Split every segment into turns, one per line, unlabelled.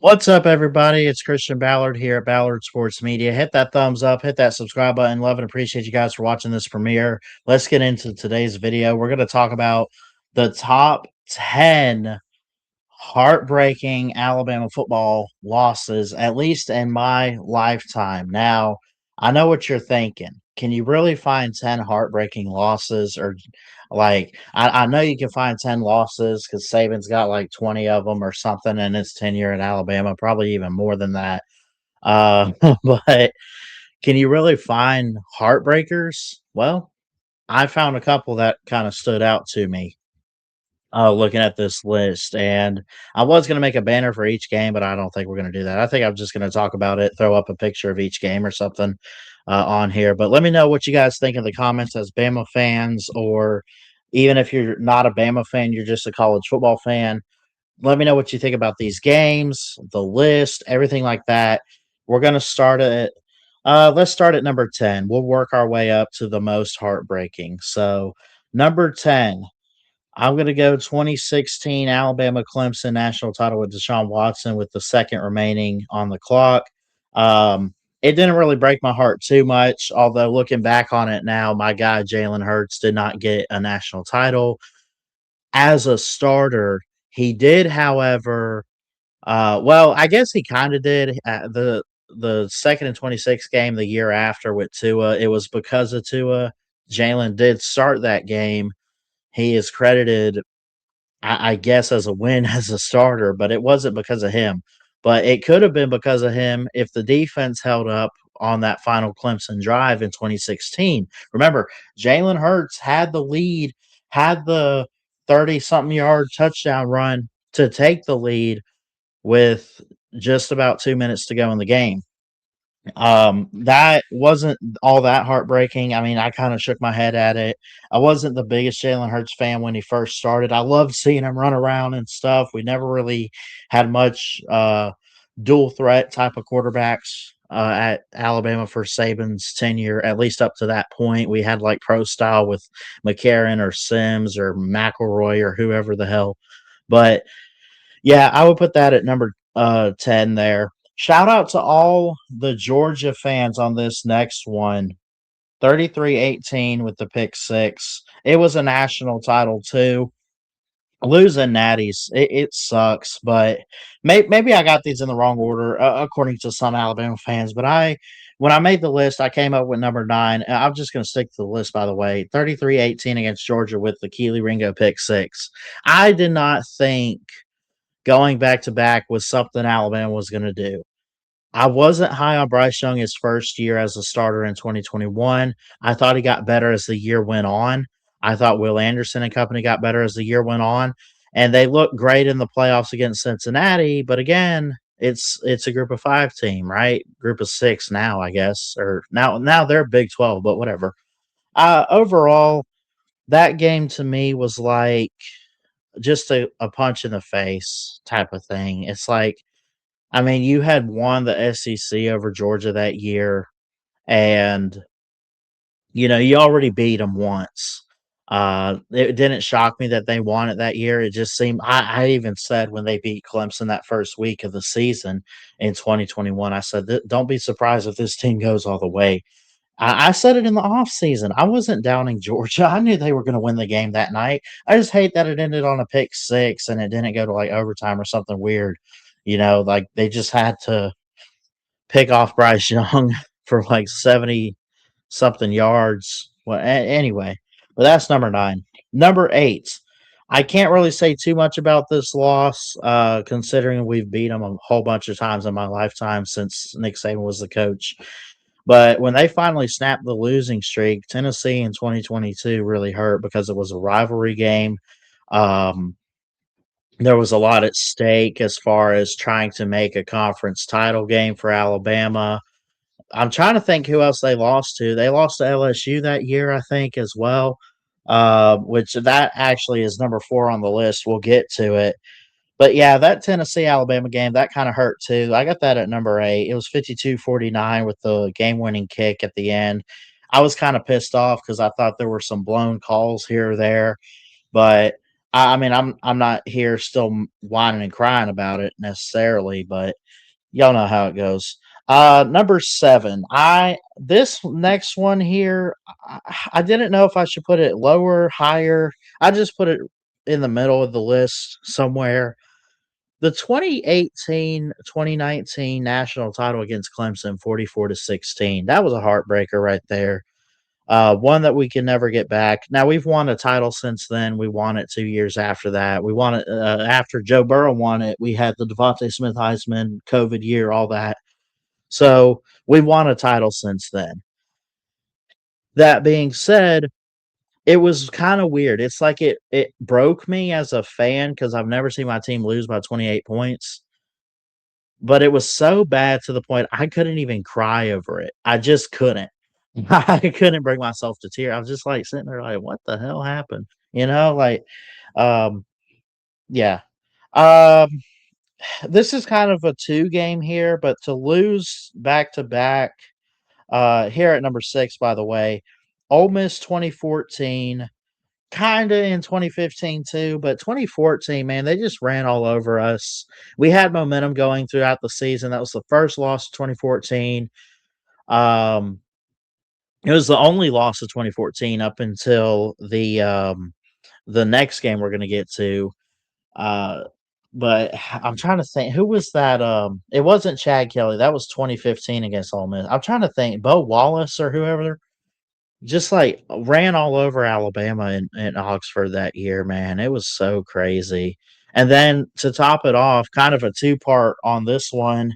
What's up, everybody? It's Christian Ballard here at Ballard Sports Media. Hit that thumbs up, hit that subscribe button. Love and appreciate you guys for watching this premiere. Let's get into today's video. We're going to talk about the top 10 heartbreaking Alabama football losses, at least in my lifetime. Now, I know what you're thinking. Can you really find 10 heartbreaking losses? Or, I know you can find 10 losses because Saban's got like 20 of them or something in his tenure at Alabama, probably even more than that. But can you really find heartbreakers? Well, I found a couple that kind of stood out to me looking at this list. And I was going to make a banner for each game, but I don't think we're going to do that. I think I'm just going to talk about it, throw up a picture of each game or something on here. But let me know what you guys think in the comments as Bama fans, or even if you're not a Bama fan, you're just a college football fan. Let me know what you think about these games, the list, everything like that. We're going to start at let's start at number 10. We'll work our way up to the most heartbreaking. So, number 10, I'm going to go 2016 Alabama Clemson national title with Deshaun Watson with the second remaining on the clock. It didn't really break my heart too much, although looking back on it now, my guy Jalen Hurts did not get a national title as a starter. He did, however, well, I guess he kind of did. The second and 26 game the year after with Tua, it was because of Tua. Jalen did start that game. He is credited, I guess, as a win as a starter, but it wasn't because of him. But it could have been because of him if the defense held up on that final Clemson drive in 2016. Remember, Jalen Hurts had the lead, had the 30 something yard touchdown run to take the lead with just about 2 minutes to go in the game. That wasn't all that heartbreaking. I mean, I kind of shook my head at it. I wasn't the biggest Jalen Hurts fan when he first started. I loved seeing him run around and stuff. We never really had much dual threat type of quarterbacks at Alabama for Saban's tenure, at least up to that point. We had like pro style with McCarron or Sims or McElroy or whoever the hell. But yeah, I would put that at number 10 there. Shout out to all the Georgia fans on this next one. 33-18 with the pick six. It was a national title too. Losing natties, it sucks, but maybe I got these in the wrong order according to some Alabama fans. But when I made the list, I came up with number 9. I'm just going to stick to the list, by the way. 33-18 against Georgia with the Keely Ringo pick six. I did not think going back to back was something Alabama was going to do. I wasn't high on Bryce Young his first year as a starter in 2021. I thought he got better as the year went on. I thought Will Anderson and company got better as the year went on, and they looked great in the playoffs against Cincinnati. But again, it's a group of 5 team, right? Group of 6 now, I guess, or now they're Big 12, but whatever. Overall, that game to me was like just a punch in the face type of thing. It's like, I mean, you had won the SEC over Georgia that year, and you already beat them once. It didn't shock me that they won it that year. It just seemed, I even said when they beat Clemson that first week of the season in 2021, I said, don't be surprised if this team goes all the way. I said it in the offseason. I wasn't downing Georgia. I knew they were going to win the game that night. I just hate that it ended on a pick six and it didn't go to like overtime or something weird. Like they just had to pick off Bryce Young for like 70 something yards. Well, anyway, but that's number 9. Number 8. I can't really say too much about this loss, considering we've beat them a whole bunch of times in my lifetime since Nick Saban was the coach. But when they finally snapped the losing streak, Tennessee in 2022 really hurt because it was a rivalry game. Um, there was a lot at stake as far as trying to make a conference title game for Alabama. I'm trying to think who else they lost to. They lost to LSU that year, I think, as well, which that actually is number 4 on the list. We'll get to it. But yeah, that Tennessee Alabama game, that kind of hurt too. I got that at number 8. It was 52-49 with the game winning kick at the end. I was kind of pissed off because I thought there were some blown calls here or there. But I mean, I'm not here still whining and crying about it necessarily, but y'all know how it goes. Number 7. I This next one here, I didn't know if I should put it lower, higher. I just put it in the middle of the list somewhere. The 2018-2019 national title against Clemson, 44-16. That was a heartbreaker right there. One that we can never get back. Now we've won a title since then. We won it 2 years after that. We won it after Joe Burrow won it. We had the Devontae Smith Heisman COVID year, all that. So we won a title since then. That being said, it was kind of weird. It's like it broke me as a fan because I've never seen my team lose by 28 points. But it was so bad to the point I couldn't even cry over it. I just couldn't. I couldn't bring myself to tear. I was just like sitting there like, what the hell happened? You know, like, um, yeah. Um, this is kind of a two game here, but to lose back to back, here at number 6, by the way, Ole Miss 2014, kind of in 2015 too, but 2014, man, they just ran all over us. We had momentum going throughout the season. That was the first loss of 2014. Um, it was the only loss of 2014 up until the next game we're going to get to. Uh, but I'm trying to think who was that. It wasn't Chad Kelly. That was 2015 against Ole Miss. I'm trying to think Bo Wallace or whoever just like ran all over Alabama and Oxford that year, man. It was so crazy. And then to top it off, kind of a two-part on this one,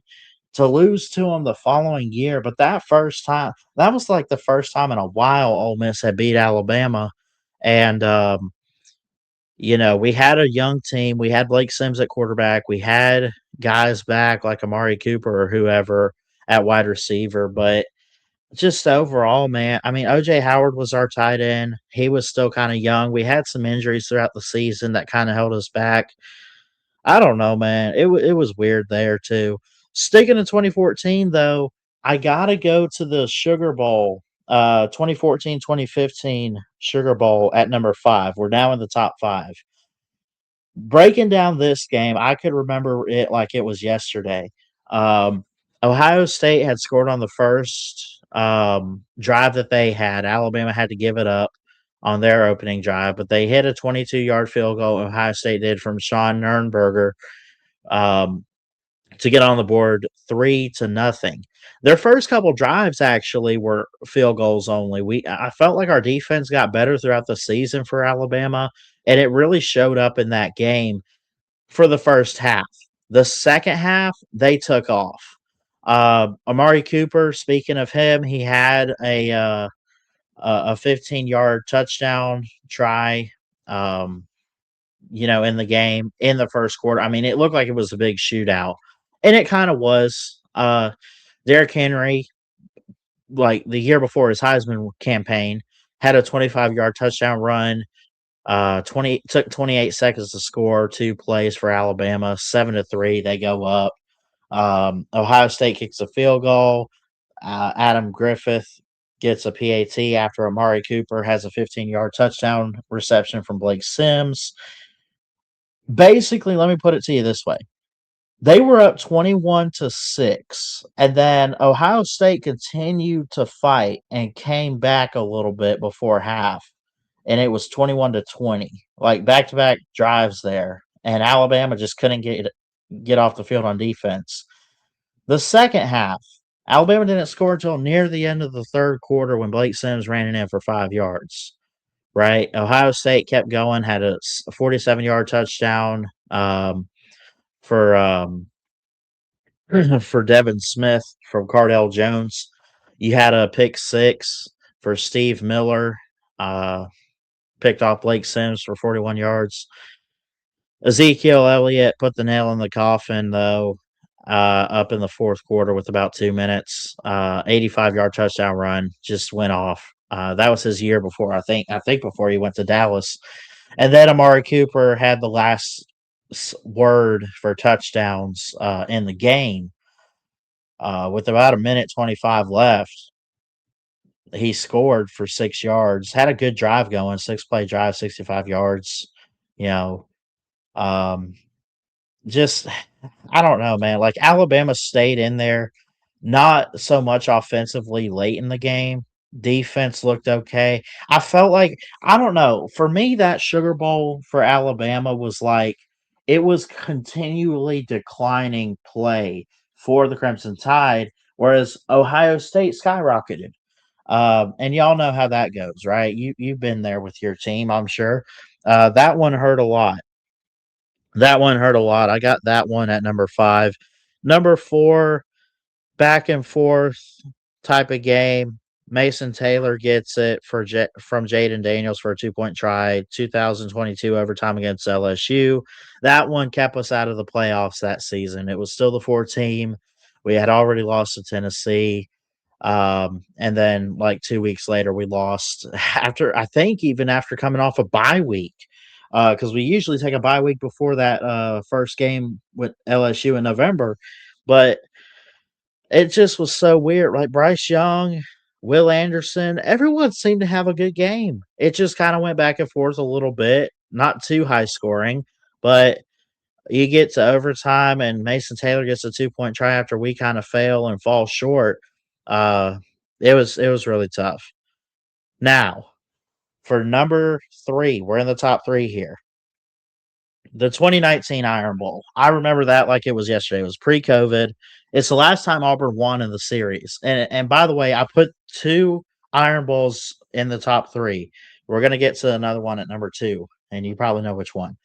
to lose to them the following year. But that first time, that was like the first time in a while Ole Miss had beat Alabama. And, we had a young team. We had Blake Sims at quarterback. We had guys back like Amari Cooper or whoever at wide receiver. But just overall, man, I mean, OJ Howard was our tight end. He was still kind of young. We had some injuries throughout the season that kind of held us back. I don't know, man. It was weird there too. Sticking to 2014 though, I gotta go to the Sugar Bowl, 2014-2015 Sugar Bowl at number 5. We're now in the top 5. Breaking down this game, I could remember it like it was yesterday. Um, Ohio State had scored on the first drive that they had. Alabama had to give it up on their opening drive, but they hit a 22-yard field goal. Ohio State did from Sean Nurnberger um, to get on the board 3-0. Their first couple drives actually were field goals only. I felt like our defense got better throughout the season for Alabama, and it really showed up in that game for the first half. The second half, they took off. Amari Cooper, speaking of him, he had a 15-yard touchdown try, in the game in the first quarter. I mean, it looked like it was a big shootout, and it kind of was. Derrick Henry, like the year before his Heisman campaign, had a 25-yard touchdown run. 28 seconds to score, 2 plays for Alabama, 7-3. They go up. Ohio State kicks a field goal. Adam Griffith gets a PAT after Amari Cooper has a 15-yard touchdown reception from Blake Sims. Basically, let me put it to you this way. They were up 21-6, and then Ohio State continued to fight and came back a little bit before half, and it was 21-20, like back-to-back drives there, and Alabama just couldn't get off the field on defense. The second half, Alabama didn't score until near the end of the third quarter when Blake Sims ran it in for 5 yards. Right, Ohio State kept going, had a 47-yard touchdown for for Devin Smith from Cardell Jones. You had a pick six for Steve Miller, uh, picked off Blake Sims for 41 yards. Ezekiel Elliott put the nail in the coffin, though, up in the fourth quarter with about 2 minutes. 85-yard touchdown run, just went off. That was his year before, I think before he went to Dallas. And then Amari Cooper had the last word for touchdowns in the game. With about a minute 25 left, he scored for 6 yards. Had a good drive going, 6-play drive, 65 yards. You know, um, just I don't know, man. Like Alabama stayed in there, not so much offensively late in the game. Defense looked okay. I felt like I don't know. For me, that Sugar Bowl for Alabama was like it was continually declining play for the Crimson Tide, whereas Ohio State skyrocketed. And y'all know how that goes, right? You've been there with your team, I'm sure. That one hurt a lot. That one hurt a lot. I got that one at number 5. Number 4, back and forth type of game. Mason Taylor gets it from Jaden Daniels for a 2-point try. 2022 overtime against LSU. That one kept us out of the playoffs that season. It was still the 4 team. We had already lost to Tennessee. And then like 2 weeks later, we lost after, I think, even after coming off a bye week. Because we usually take a bye week before that first game with LSU in November. But it just was so weird. Like Bryce Young, Will Anderson, everyone seemed to have a good game. It just kind of went back and forth a little bit, not too high scoring, but you get to overtime and Mason Taylor gets a 2-point try after we kind of fail and fall short. Uh, it was really tough. Now, for number 3, we're in the top 3 here. The 2019 Iron Bowl. I remember that like it was yesterday. It was pre-COVID. It's the last time Auburn won in the series. And by the way, I put 2 Iron Bowls in the top 3. We're going to get to another one at number 2, and you probably know which one.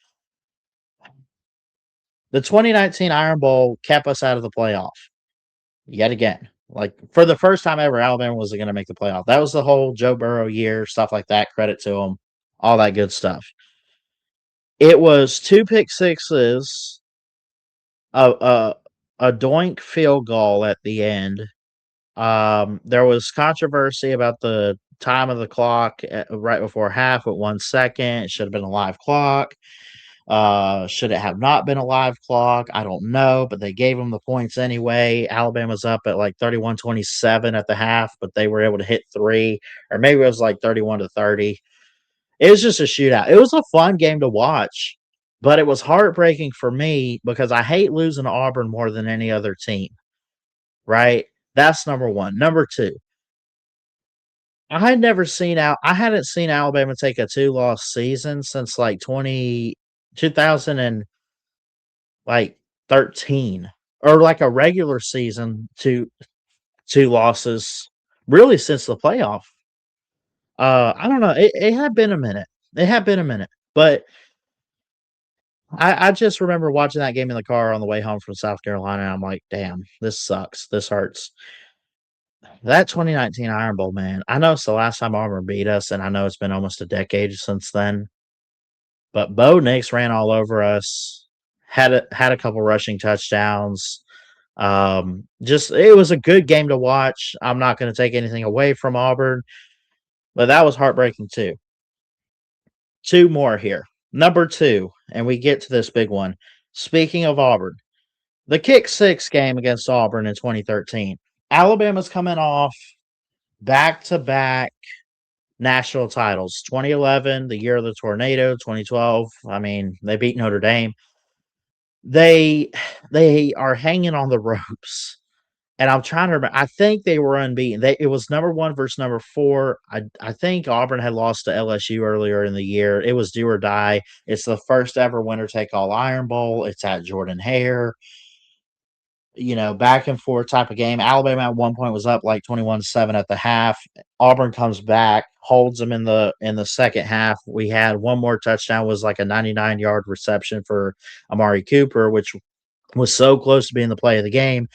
The 2019 Iron Bowl kept us out of the playoff yet again. Like for the first time ever, Alabama was going to make the playoff. That was the whole Joe Burrow year, stuff like that. Credit to him, all that good stuff. It was 2 pick sixes, a a doink field goal at the end. There was controversy about the time of the clock right before half at 1 second. It should have been a live clock. Should it have not been a live clock? I don't know, but they gave them the points anyway. Alabama's up at like 31-27 at the half, but they were able to hit 3, or maybe it was like 31-30. It was just a shootout. It was a fun game to watch, but it was heartbreaking for me because I hate losing to Auburn more than any other team, right? That's number 1. Number 2, I hadn't seen Alabama take a 2-loss season since like 2000 and like 13, or like a regular season, 2 losses really since the playoff. I don't know. It had been a minute. It had been a minute, but I just remember watching that game in the car on the way home from South Carolina. And I'm like, damn, this sucks. This hurts. That 2019 Iron Bowl, man. I know it's the last time Auburn beat us, and I know it's been almost a decade since then. But Bo Nix ran all over us. Had a couple rushing touchdowns. Just it was a good game to watch. I'm not going to take anything away from Auburn, but that was heartbreaking too. 2 more here. Number 2, and we get to this big one. Speaking of Auburn, the kick 6 game against Auburn in 2013. Alabama's coming off back-to-back national titles. 2011, the year of the tornado. 2012, I mean, they beat Notre Dame. They are hanging on the ropes. And I'm trying to remember. I think they were unbeaten. It was number 1 versus number 4. I think Auburn had lost to LSU earlier in the year. It was do or die. It's the first ever winner take all Iron Bowl. It's at Jordan Hare. Back and forth type of game. Alabama at one point was up like 21-7 at the half. Auburn comes back, holds them in the second half. We had one more touchdown, was like a 99-yard reception for Amari Cooper, which was so close to being the play of the game.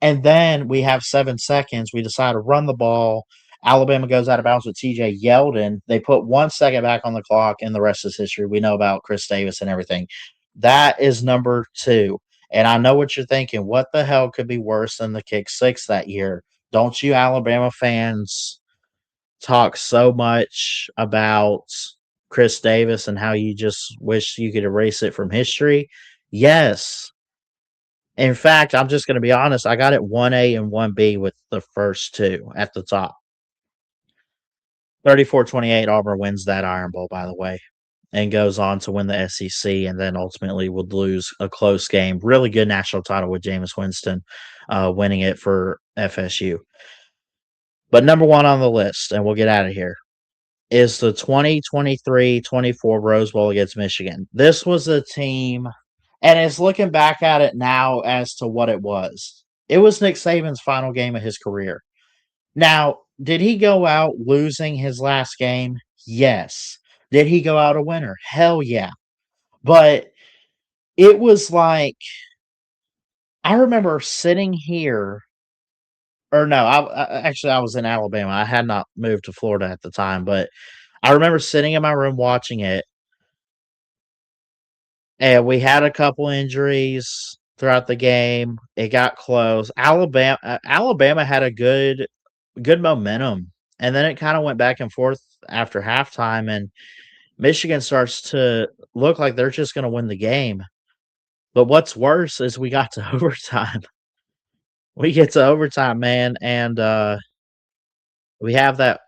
And then we have 7 seconds. We decide to run the ball. Alabama goes out of bounds with TJ Yeldon. They put 1 second back on the clock, and the rest is history. We know about Chris Davis and everything. That is number 2. And I know what you're thinking. What the hell could be worse than the kick 6 that year? Don't you Alabama fans talk so much about Chris Davis and how you just wish you could erase it from history? Yes. In fact, I'm just going to be honest. I got it 1A and 1B with the first 2 at the top. 34-28, Auburn wins that Iron Bowl, by the way. and goes on to win the SEC, and then ultimately would lose a close game. Really good national title with Jameis Winston winning it for FSU. But number one on the list, and we'll get out of here, is the 2023-24 Rose Bowl against Michigan. This was a team, and it's looking back at it now as to what it was. It was Nick Saban's final game of his career. Now, did he go out losing his last game? Yes. Did he go out a winner? Hell yeah. But it was like, I remember sitting here, or no, actually I was in Alabama. I had not moved to Florida at the time, but I remember sitting in my room watching it, and we had a couple injuries throughout the game. It got close. Alabama had a good momentum, and then it kind of went back and forth after halftime, and Michigan starts to look like they're just going to win the game. But what's worse is we got to overtime. We get to overtime, man, and we have that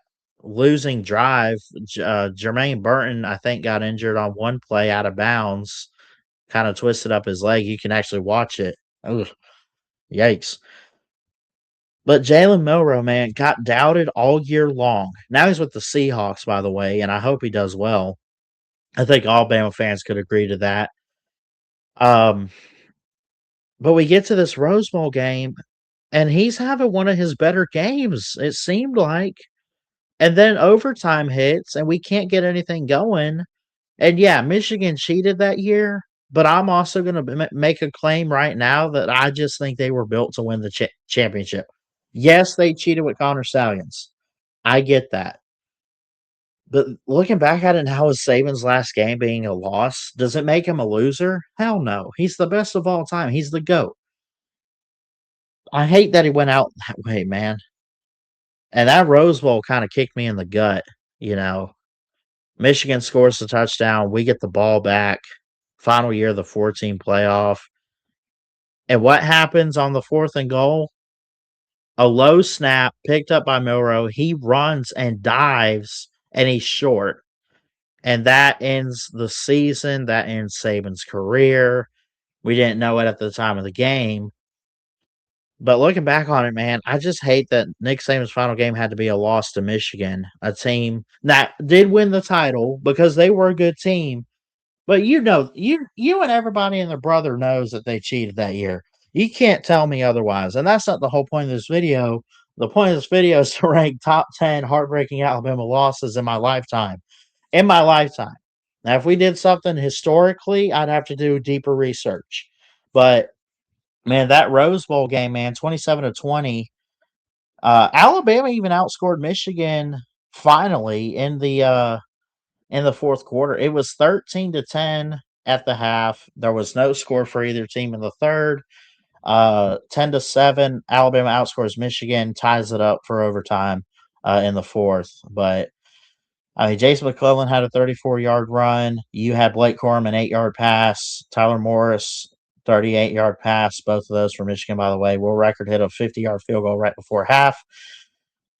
losing drive. Jermaine Burton, I think, got injured on one play out of bounds, kind of twisted up his leg. You can actually watch it. Ugh, yikes. But Jalen Milroe, man, got doubted all year long. Now he's with the Seahawks, by the way, and I hope he does well. I think all Bama fans could agree to that. Um, but we get to this Rose Bowl game, and he's having one of his better games, it seemed like. And then overtime hits, and we can't get anything going. And yeah, Michigan cheated that year, but I'm also going to make a claim right now that I just think they were built to win the championship. Yes, they cheated with Connor Stallions. I get that. But looking back at it now as Saban's last game being a loss, does it make him a loser? Hell no. He's the best of all time. He's the GOAT. I hate that he went out that way, man. And that Rose Bowl kind of kicked me in the gut, you know. Michigan scores the touchdown. We get the ball back. Final year of the 14 playoff. And what happens on the 4th and goal? A low snap picked up by Milroe. He runs and dives, and he's short. And that ends the season. That ends Saban's career. We didn't know it at the time of the game. But looking back on it, man, I just hate that Nick Saban's final game had to be a loss to Michigan, a team that did win the title because they were a good team. But you and everybody and their brother knows that they cheated that year. You can't tell me otherwise. And that's not the whole point of this video. The point of this video is to rank top 10 heartbreaking Alabama losses in my lifetime. In my lifetime. Now, if we did something historically, I'd have to do deeper research. But man, that Rose Bowl game, man, 27-20. Alabama even outscored Michigan finally in the fourth quarter. It was 13-10 at the half. There was no score for either team in the third. 10-7, Alabama outscores Michigan, ties it up for overtime in the fourth. But I mean, Jason McClellan had a 34-yard run. You had Blake Corum an 8-yard pass. Tyler Morris 38-yard pass. Both of those for Michigan, by the way. Will Reichard hit a 50-yard field goal right before half.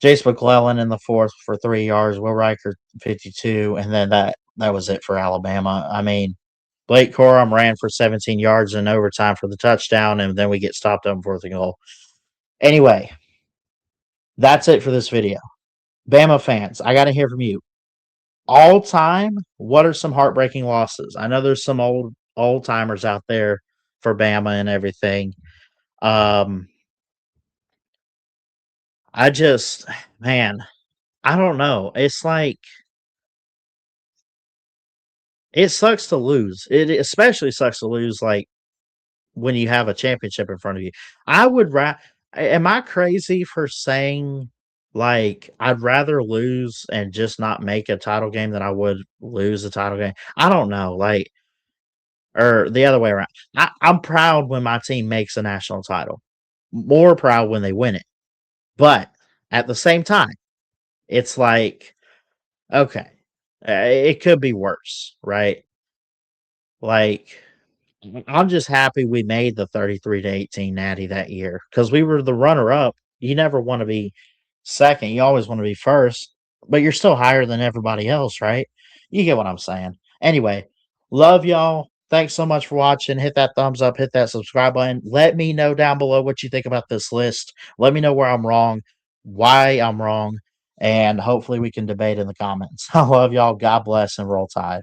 Jace McClellan in the fourth for 3 yards. Will Reichard 52, and then that was it for Alabama. I mean, Blake Corum ran for 17 yards in overtime for the touchdown, and then we get stopped up 4th and goal. Anyway, that's it for this video. Bama fans, I got to hear from you. All time, what are some heartbreaking losses? I know there's some old timers out there for Bama and everything. I just, man, I don't know. It's like it sucks to lose. It especially sucks to lose like when you have a championship in front of you. I would am I crazy for saying like I'd rather lose and just not make a title game than I would lose a title game? I don't know, like or the other way around. I'm proud when my team makes a national title. More proud when they win it. But at the same time, it's like, okay, it could be worse, right? Like, I'm just happy we made the 33-18 Natty that year because we were the runner up. You never want to be second. You always want to be first, but you're still higher than everybody else, right? You get what I'm saying. Anyway, love y'all. Thanks so much for watching. Hit that thumbs up, hit that subscribe button. Let me know down below what you think about this list. Let me know where I'm wrong, why I'm wrong, and hopefully we can debate in the comments. I love y'all. God bless and roll tide.